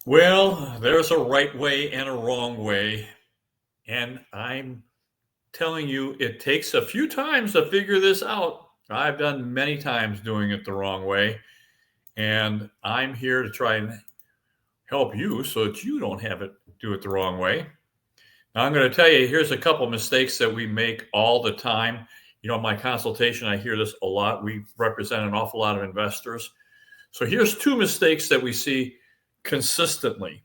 Well, there's a right way and a wrong way. And I'm telling you, it takes a few times to figure this out. I've done many times doing it the wrong way. And I'm here to try and help you so that you don't do it the wrong way. Now, I'm going to tell you, here's a couple mistakes that we make all the time. In my consultation, I hear this a lot. We represent an awful lot of investors. So here's two mistakes that we see consistently.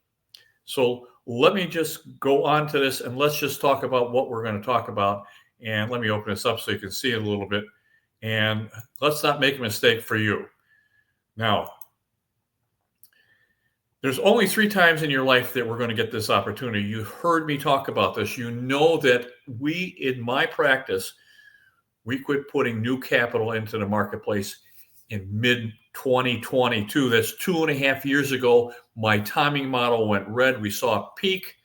So let me just go on to this and let's just talk about what we're going to talk about. And let me open this up so you can see it a little bit. And let's not make a mistake for you. Now, there's only 3 times in your life that we're going to get this opportunity. You heard me talk about this. You know that in my practice, we quit putting new capital into the marketplace in mid 2022. That's 2.5 years ago. My timing model went red. We saw a peak.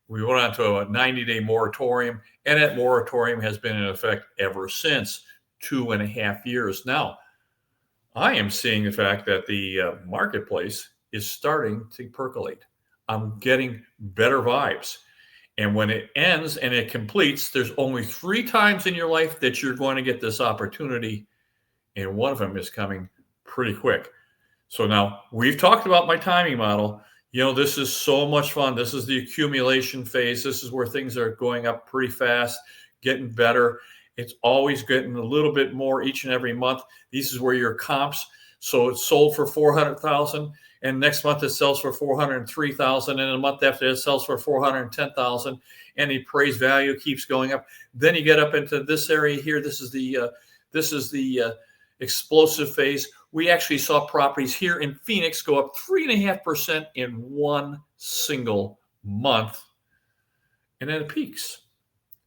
We went on to a 90-day moratorium, and that moratorium has been in effect ever since, 2.5 years. Now, I am seeing the fact that the marketplace is starting to percolate. I'm getting better vibes. And when it ends and it completes, there's only 3 times in your life that you're going to get this opportunity. And one of them is coming pretty quick. So now we've talked about my timing model. This is so much fun. This is the accumulation phase. This is where things are going up pretty fast, getting better. It's always getting a little bit more each and every month. This is where your comps. So it's sold for 400,000, and next month it sells for 403,000, and a month after it sells for 410,000, and the appraised value keeps going up. Then you get up into this area here. This is the explosive phase. We actually saw properties here in Phoenix go up 3.5% in one single month, and then it peaks.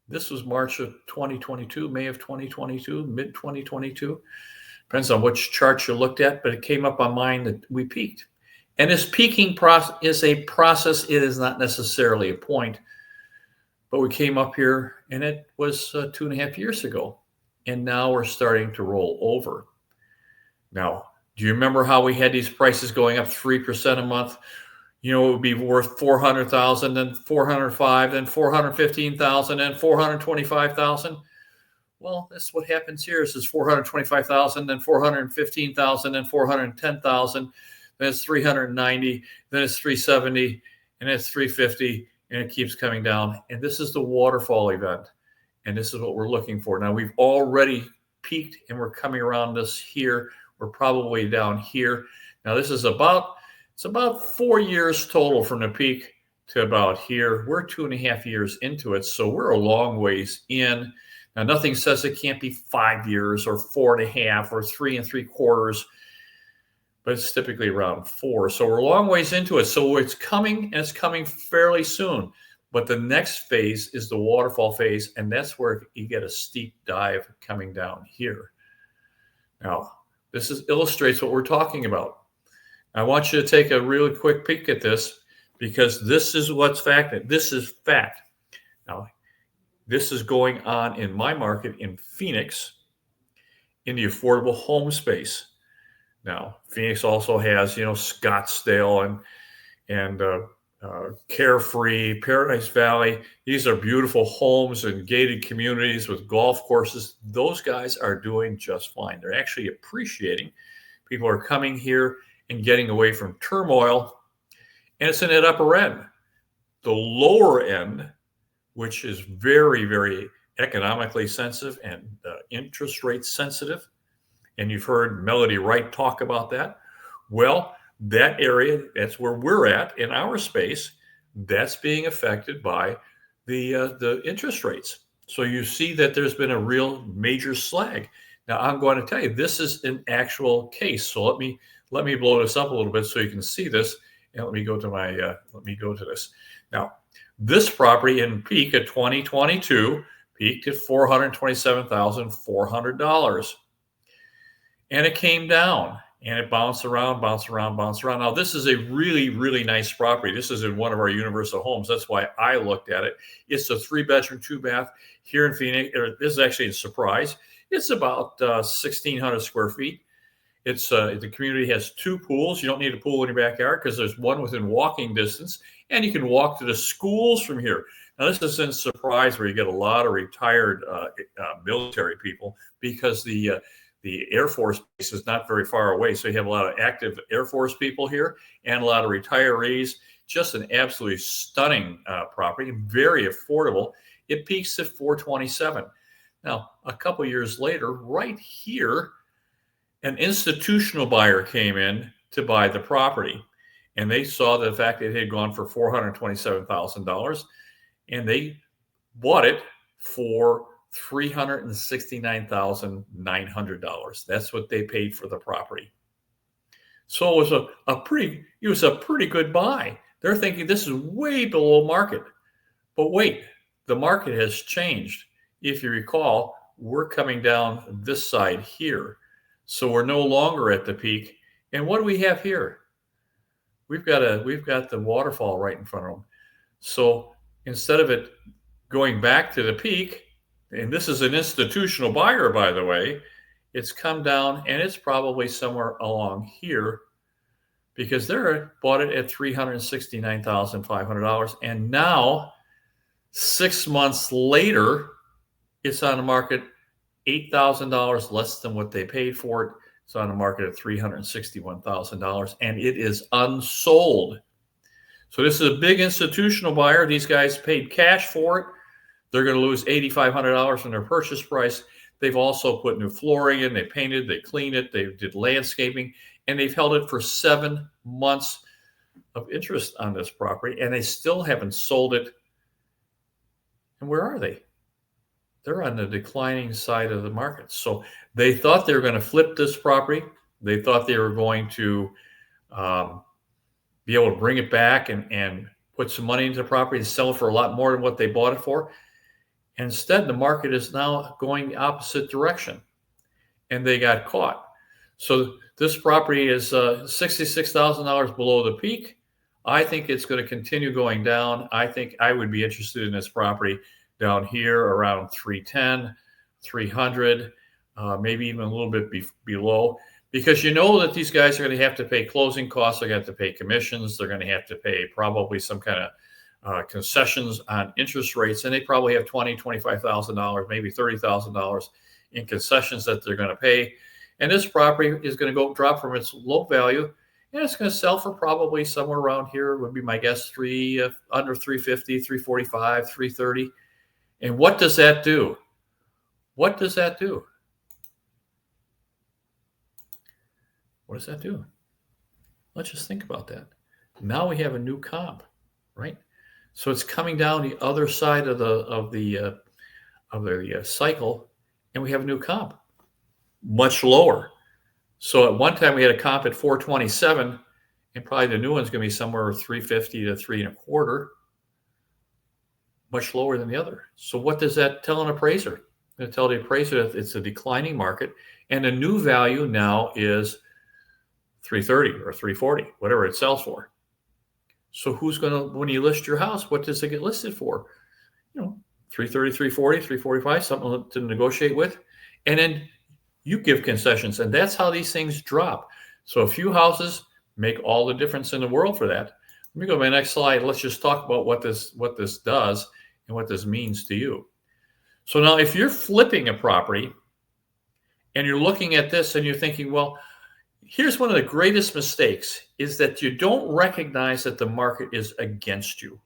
This was March of 2022, May of 2022, mid 2022. Depends on which chart you looked at, but it came up on mine that we peaked. And this peaking process is a process. It is not necessarily a point. But we came up here, and it was 2.5 years ago. And now we're starting to roll over. Now, do you remember how we had these prices going up 3% a month? It would be worth 400,000, then 405, then 415,000, then 425,000. Well, that's what happens here. This is 425,000, then 415,000, then 410,000, then it's 390, then it's 370, and it's 350, and it keeps coming down. And this is the waterfall event, and this is what we're looking for. Now, we've already peaked, and we're coming around this here. We're probably down here. Now, this is about 4 years total from the peak to about here. We're 2.5 years into it, so we're a long ways in. Now, nothing says it can't be 5 years or 4.5 or 3.75, but it's typically around 4. So we're a long ways into it. So it's coming, and it's coming fairly soon. But the next phase is the waterfall phase, and that's where you get a steep dive coming down here. Now, this illustrates what we're talking about. I want you to take a really quick peek at this because this is what's fact. This is fact. Now, this is going on in my market in Phoenix in the affordable home space. Now, Phoenix also has, Scottsdale and Carefree, Paradise Valley. These are beautiful homes and gated communities with golf courses. Those guys are doing just fine. They're actually appreciating. People are coming here and getting away from turmoil, and it's in that upper end. The lower end, which is very, very economically sensitive and interest rate sensitive, and you've heard Melody Wright talk about that. Well, that area, that's where we're at in our space, that's being affected by the interest rates. So you see that there's been a real major slag. Now, I'm going to tell you, this is an actual case. So let me blow this up a little bit so you can see this. And let me go to this. Now, this property in peak of 2022 peaked at $427,400. And it came down and it bounced around. Now, this is a really, really nice property. This is in one of our universal homes. That's why I looked at it. It's a 3-bedroom, 2-bath here in Phoenix. This is actually a Surprise. It's about 1,600 square feet. The community has 2 pools. You don't need a pool in your backyard because there's one within walking distance, and you can walk to the schools from here. Now, this is in Surprise, where you get a lot of retired military people, because the Air Force base is not very far away. So you have a lot of active Air Force people here and a lot of retirees. Just an absolutely stunning property, very affordable. It peaks at 427. Now, a couple years later, right here, an institutional buyer came in to buy the property, and they saw the fact that it had gone for $427,000, and they bought it for $369,900. That's what they paid for the property. So it was a pretty good buy. They're thinking this is way below market. But wait, the market has changed. If you recall, we're coming down this side here. So we're no longer at the peak. And what do we have here? We've got the waterfall right in front of them. So instead of it going back to the peak, and this is an institutional buyer, by the way, it's come down, and it's probably somewhere along here, because they bought it at $369,500. And now, 6 months later, it's on the market $8,000 less than what they paid for it. It's on the market at $361,000, and it is unsold. So this is a big institutional buyer. These guys paid cash for it. They're going to lose $8,500 on their purchase price. They've also put new flooring in. They painted, they cleaned it, they did landscaping, and they've held it for 7 months of interest on this property, and they still haven't sold it. And where are they? They're on the declining side of the market. So they thought they were going to flip this property. They thought they were going to be able to bring it back and put some money into the property and sell it for a lot more than what they bought it for. And instead, the market is now going the opposite direction, and they got caught. So this property is $66,000 below the peak. I think it's going to continue going down. I think I would be interested in this property down here around 310, 300, maybe even a little bit below, because you know that these guys are going to have to pay closing costs. They're going to have to pay commissions. They're going to have to pay probably some kind of concessions on interest rates, and they probably have $20,000, $25,000, maybe $30,000 in concessions that they're going to pay. And this property is going to drop from its low value, and it's going to sell for probably somewhere around here, would be my guess, under 350, 345, 330. And what does that do? What does that do? What does that do? Let's just think about that. Now we have a new comp, right? So it's coming down the other side of the cycle, and we have a new comp, much lower. So at one time we had a comp at 427, and probably the new one's going to be somewhere 350 to 3.25, much lower than the other. So what does that tell an appraiser? It's going to tell the appraiser that it's a declining market, and the new value now is 330 or 340, whatever it sells for. So who's going to, when you list your house, what does it get listed for? 330, 340, 345, something to negotiate with. And then you give concessions, and that's how these things drop. So a few houses make all the difference in the world for that. Let me go to my next slide. Let's just talk about what this does and what this means to you. So now if you're flipping a property and you're looking at this and you're thinking, well, here's one of the greatest mistakes, is that you don't recognize that the market is against you.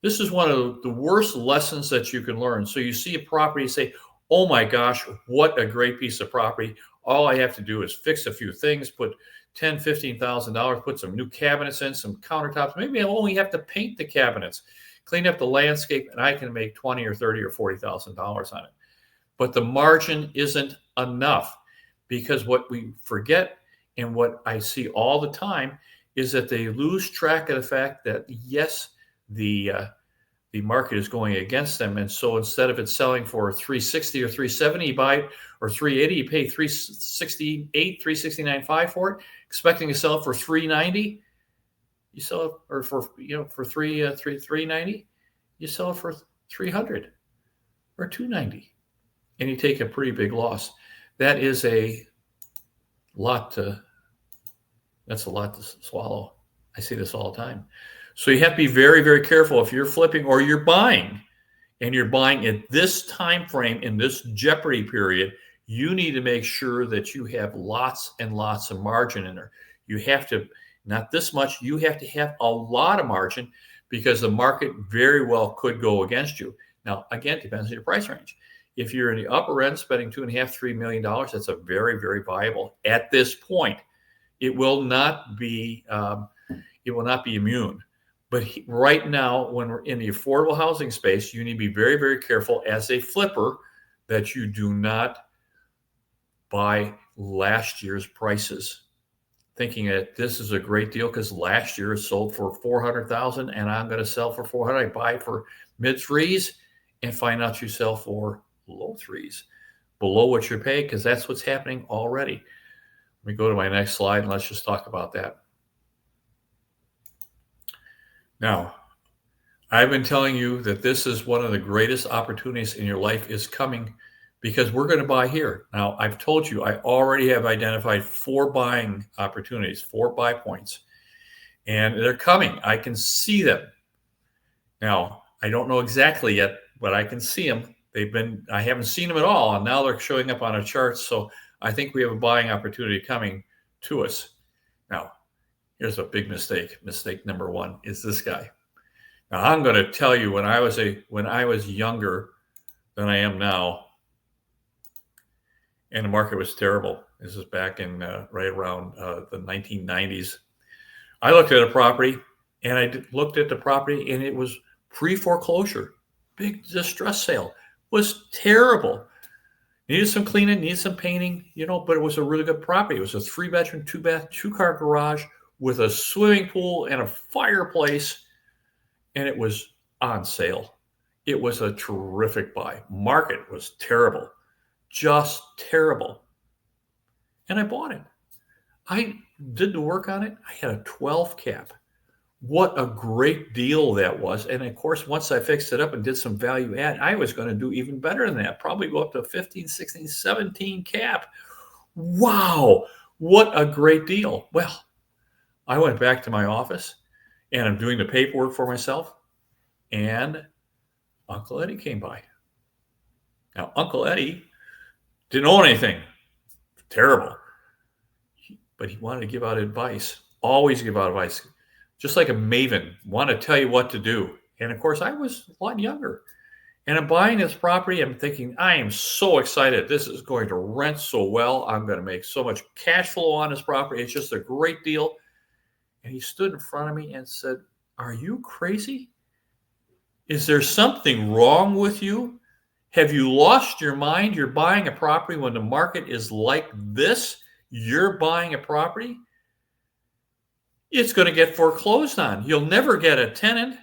This is one of the worst lessons that you can learn. So you see a property, you say, oh my gosh, what a great piece of property. All I have to do is fix a few things, put $10,000, $15,000, put some new cabinets in, some countertops. Maybe I only have to paint the cabinets, clean up the landscape, and I can make $20,000 or $30,000 or $40,000 on it. But the margin isn't enough, because what we forget, and what I see all the time, is that they lose track of the fact that, yes, the market is going against them. And so instead of it selling for 360 or 370, you buy it, or 380, you pay 368, 369.5 for it, expecting to sell it for 390. You sell it, or for 390, you sell it for 300 or 290, and you take a pretty big loss. That is a That's a lot to swallow. I see this all the time. So you have to be very, very careful if you're flipping or you're buying, and you're buying at this time frame in this jeopardy period. You need to make sure that you have lots and lots of margin in there. You have to, not this much, you have to have a lot of margin, because the market very well could go against you. Now, again, it depends on your price range. If you're in the upper end spending $2.5–3 million, that's a very, very viable at this point. It will not be immune. But right now, when we're in the affordable housing space, you need to be very, very careful as a flipper that you do not buy last year's prices, thinking that this is a great deal because last year it sold for $400,000 and I'm going to sell for $400,000. I buy it for mid threes and find out you sell for low threes, below what you're paying, because that's what's happening already. Let me go to my next slide and let's just talk about that. Now, I've been telling you that this is one of the greatest opportunities in your life is coming, because we're going to buy here. Now, I've told you, I already have identified 4 buying opportunities, 4 buy points, and they're coming. I can see them. Now, I don't know exactly yet, but I can see them. I haven't seen them at all, and now they're showing up on a chart. So I think we have a buying opportunity coming to us. Now, here's a big mistake. Mistake number 1 is this guy. Now, I'm going to tell you, when I was younger than I am now, and the market was terrible. This is back in right around the 1990s. I looked at a property, and looked at the property, and it was pre-foreclosure, big distress sale. Was terrible. Needed some cleaning, needed some painting, but it was a really good property. It was a 3-bedroom, 2-bath, 2-car garage with a swimming pool and a fireplace, and it was on sale. It was a terrific buy. Market was terrible, just terrible. And I bought it. I did the work on it. I had a 12 cap. What a great deal that was. And of course, once I fixed it up and did some value add, I was going to do even better than that. Probably go up to 15, 16, 17 cap. Wow, what a great deal. Well, I went back to my office and I'm doing the paperwork for myself, and Uncle Eddie came by. Now, Uncle Eddie didn't own anything. Terrible. But he wanted to give out advice. Always give out advice. Just like a maven, want to tell you what to do. And of course, I was a lot younger. And I'm buying this property. I'm thinking, I am so excited. This is going to rent so well. I'm going to make so much cash flow on this property. It's just a great deal. And he stood in front of me and said, "Are you crazy? Is there something wrong with you? Have you lost your mind? You're buying a property when the market is like this. You're buying a property. It's going to get foreclosed on. You'll never get a tenant.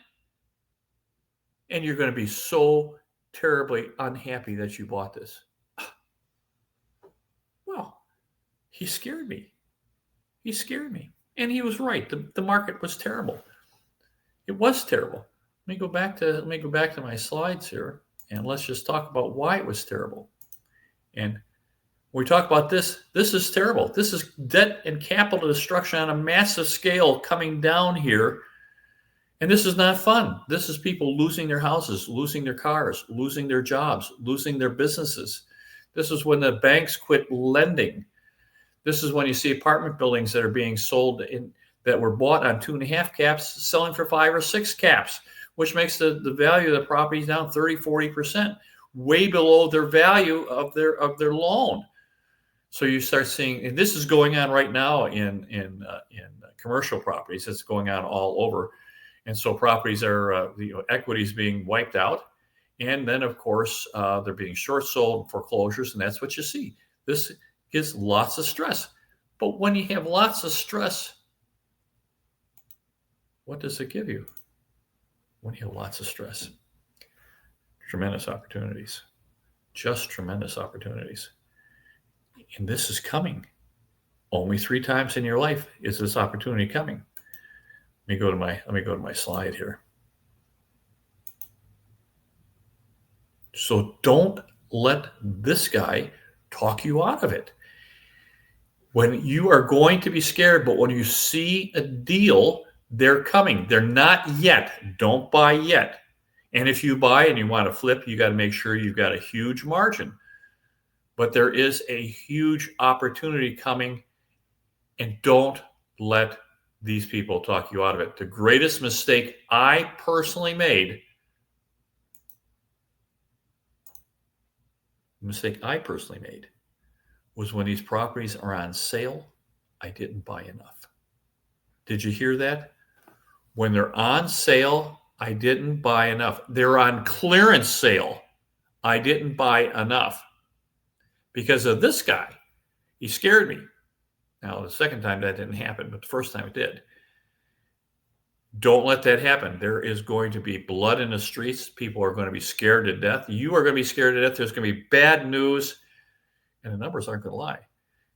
And you're going to be so terribly unhappy that you bought this." Well, he scared me. He scared me. And he was right. The market was terrible. It was terrible. Let me go back to my slides here, and let's just talk about why it was terrible. And when we talk about this is terrible. This is debt and capital destruction on a massive scale coming down here. And this is not fun. This is people losing their houses, losing their cars, losing their jobs, losing their businesses. This is when the banks quit lending. This is when you see apartment buildings that are being sold that were bought on 2.5 caps, selling for 5 or 6 caps, which makes the value of the properties down 30, 40%, way below their value of their loan. So you start seeing, and this is going on right now in commercial properties. It's going on all over. And so properties are, equities being wiped out. And then, of course, they're being short sold, foreclosures, and that's what you see. This gives lots of stress. But when you have lots of stress, what does it give you? When you have lots of stress, tremendous opportunities, just tremendous opportunities. And this is coming. Only 3 times in your life is this opportunity coming. Let me go to my slide here. So don't let this guy talk you out of it. When you are going to be scared, but when you see a deal, they're coming. They're not yet. Don't buy yet. And if you buy and you want to flip, you got to make sure you've got a huge margin. But there is a huge opportunity coming, and don't let these people talk you out of it. The greatest mistake I personally made, was when these properties are on sale, I didn't buy enough. Did you hear that? When they're on sale, I didn't buy enough. They're on clearance sale. I didn't buy enough because of this guy. He scared me. Now, the second time that didn't happen, but the first time it did. Don't let that happen. There is going to be blood in the streets. People are going to be scared to death. You are going to be scared to death. There's going to be bad news, and the numbers aren't going to lie.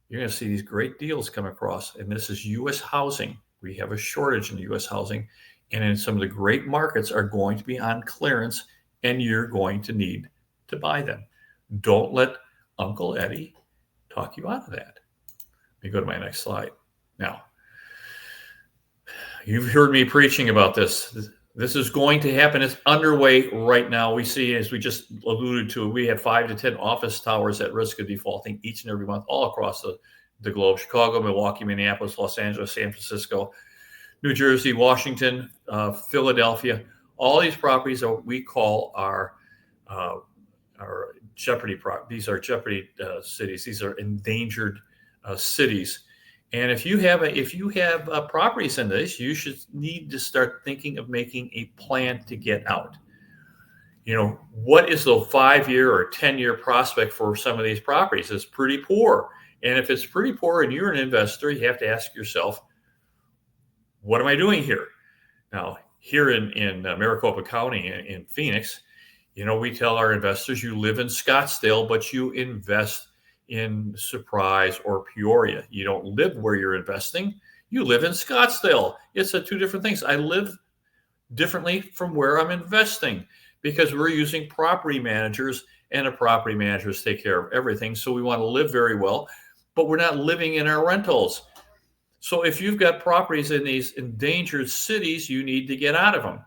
You're going to see these great deals come across, and this is U.S. housing. We have a shortage in U.S. housing, and in some of the great markets are going to be on clearance, and you're going to need to buy them. Don't let Uncle Eddie talk you out of that. Let me go to my next slide. Now, you've heard me preaching about this. This is going to happen. It's underway right now. We see, as we just alluded to, we have 5 to 10 office towers at risk of defaulting each and every month all across the globe. Chicago, Milwaukee, Minneapolis, Los Angeles, San Francisco, New Jersey, Washington, Philadelphia. All these properties are what we call our Jeopardy these are Jeopardy cities. These are endangered cities. And if you have properties in this, you should need to start thinking of making a plan to get out. What is the 5-year or 10-year prospect for some of these properties? It's pretty poor. And if it's pretty poor and you're an investor, you have to ask yourself, what am I doing here? Now, here in Maricopa County in Phoenix, we tell our investors, you live in Scottsdale, but you invest in Surprise or Peoria. You don't live where you're investing. You live in Scottsdale. It's two different things. I live differently from where I'm investing because we're using property managers, and the property managers take care of everything. So we want to live very well, but we're not living in our rentals. So if you've got properties in these endangered cities, you need to get out of them.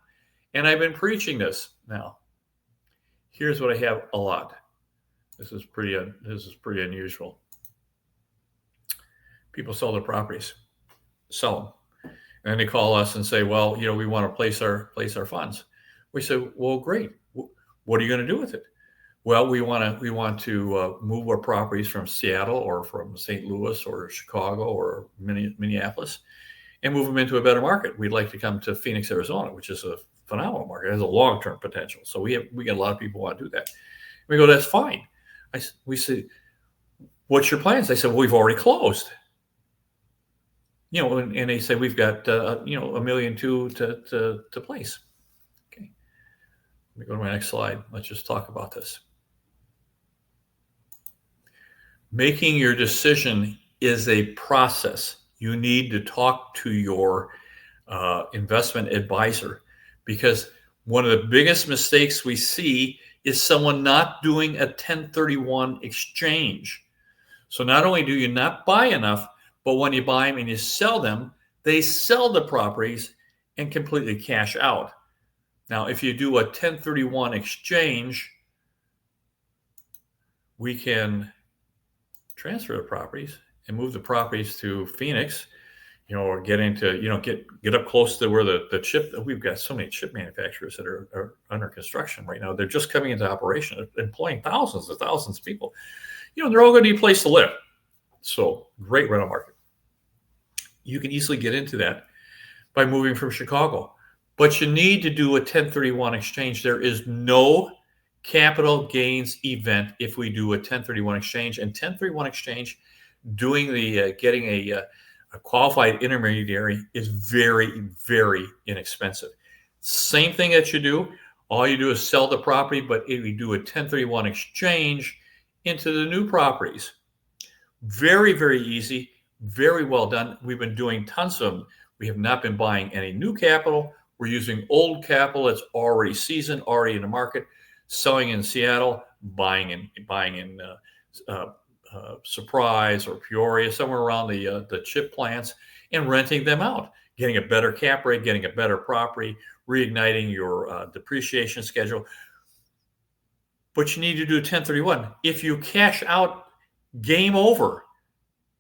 And I've been preaching this. Now, here's what I have a lot. This is pretty unusual. People sell their properties, sell them, and they call us and say, "Well, we want to place our funds." We say, "Well, great. What are you going to do with it?" Well, we want to move our properties from Seattle or from St. Louis or Chicago or Minneapolis and move them into a better market. We'd like to come to Phoenix, Arizona, which is a phenomenal market. It has a long-term potential. So we get a lot of people who want to do that. We go, "That's fine." We say, "What's your plans?" They said, "Well, we've already closed." And they say, "We've got $1.2 million to place." Okay. Let me go to my next slide. Let's just talk about this. Making your decision is a process. You need to talk to your investment advisor, because one of the biggest mistakes we see is someone not doing a 1031 exchange. So not only do you not buy enough, but when you buy them and you sell them, they sell the properties and completely cash out. Now, if you do a 1031 exchange, we can transfer the properties and move the properties to Phoenix, or get up close to where the chip. We've got so many chip manufacturers that are under construction right now. They're just coming into operation, employing thousands of people. They're all going to need a place to live. So great rental market. You can easily get into that by moving from Chicago, but you need to do a 1031 exchange. There is no capital gains event if we do a 1031 exchange. And 1031 exchange, doing the getting a qualified intermediary is very, very inexpensive. Same thing that you do. All you do is sell the property, but if you do a 1031 exchange into the new properties, very, very easy, very well done. We've been doing tons of them. We have not been buying any new capital. We're using old capital that's already seasoned, already in the market, selling in Seattle, buying in Surprise or Peoria, somewhere around the chip plants, and renting them out, getting a better cap rate, getting a better property, reigniting your depreciation schedule. But you need to do a 1031. If you cash out, game over.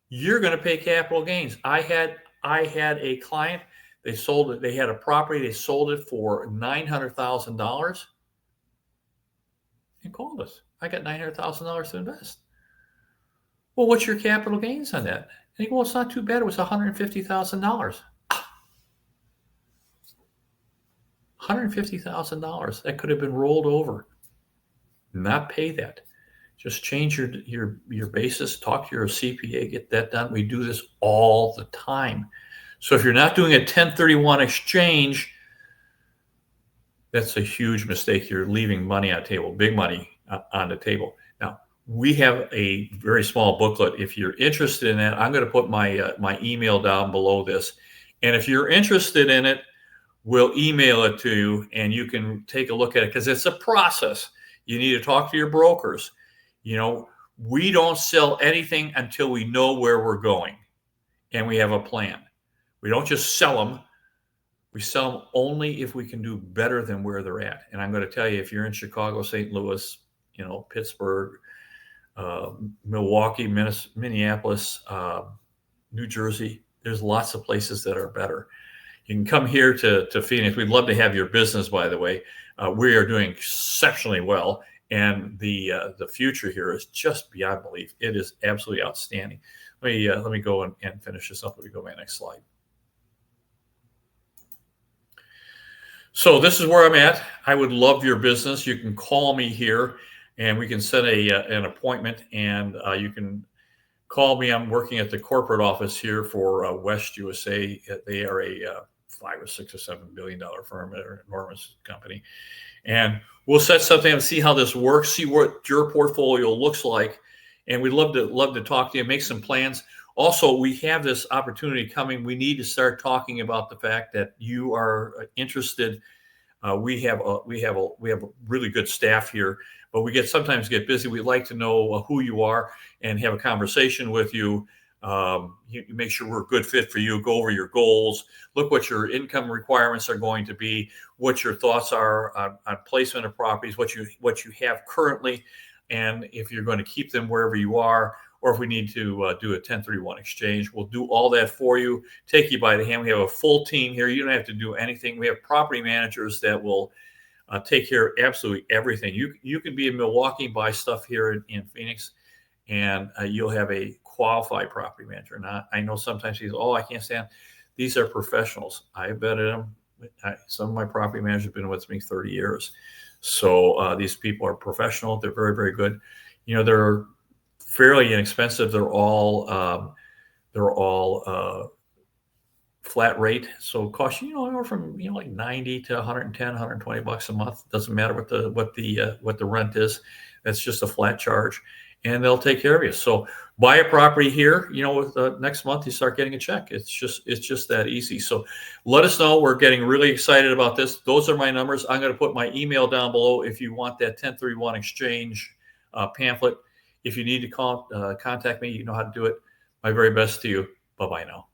You're going to pay capital gains. I had a client. They sold it. They had a property. They sold it for $900,000 and called us. I got $900,000 to invest. Well, what's your capital gains on that? And he goes, well, it's not too bad. It was $150,000. $150,000 that could have been rolled over. Not pay that. Just change your basis. Talk to your CPA. Get that done. We do this all the time. So if you're not doing a 1031 exchange, that's a huge mistake. You're leaving money on the table, big money on the table. Now, we have a very small booklet. If you're interested in that, I'm going to put my email down below this. And if you're interested in it, we'll email it to you and you can take a look at it because it's a process. You need to talk to your brokers. You know, we don't sell anything until we know where we're going and we have a plan. We don't just sell them. We sell them only if we can do better than where they're at. And I'm going to tell you, if you're in Chicago, St. Louis, Pittsburgh, Milwaukee, Minneapolis, New Jersey, there's lots of places that are better. You can come here to Phoenix. We'd love to have your business, by the way. We are doing exceptionally well. And the future here is just beyond belief. It is absolutely outstanding. Let me go and finish this up. Let me go to my next slide. So this is where I'm at. I would love your business. You can call me here, and we can set an appointment. And you can call me. I'm working at the corporate office here for West USA. They are a $5 or $6 or $7 billion firm. They're an enormous company. And we'll set something up, see how this works, see what your portfolio looks like. And we'd love to talk to you, make some plans. Also, we have this opportunity coming. We need to start talking about the fact that you are interested. We have a really good staff here, but we sometimes get busy. We'd like to know who you are and have a conversation with you. You make sure we're a good fit for you, go over your goals, look what your income requirements are going to be, what your thoughts are on placement of properties, what you have currently, and if you're going to keep them wherever you are, or if we need to do a 1031 exchange. We'll do all that for you, take you by the hand. We have a full team here. You don't have to do anything. We have property managers that will take care of absolutely everything. You can be in Milwaukee, buy stuff here in Phoenix, and you'll have a qualified property manager. Now, I know sometimes he's, I can't stand. These are professionals. I've vetted them. Some of my property managers have been with me 30 years. So these people are professional. They're very, very good. They're fairly inexpensive. They're all flat rate. So it costs you anywhere from like 90 to 110, $120 a month. Doesn't matter what the rent is. That's just a flat charge, and they'll take care of you. So buy a property here. With next month you start getting a check. It's just that easy. So let us know. We're getting really excited about this. Those are my numbers. I'm going to put my email down below if you want that 1031 exchange pamphlet. If you need to contact me, you know how to do it. My very best to you. Bye-bye now.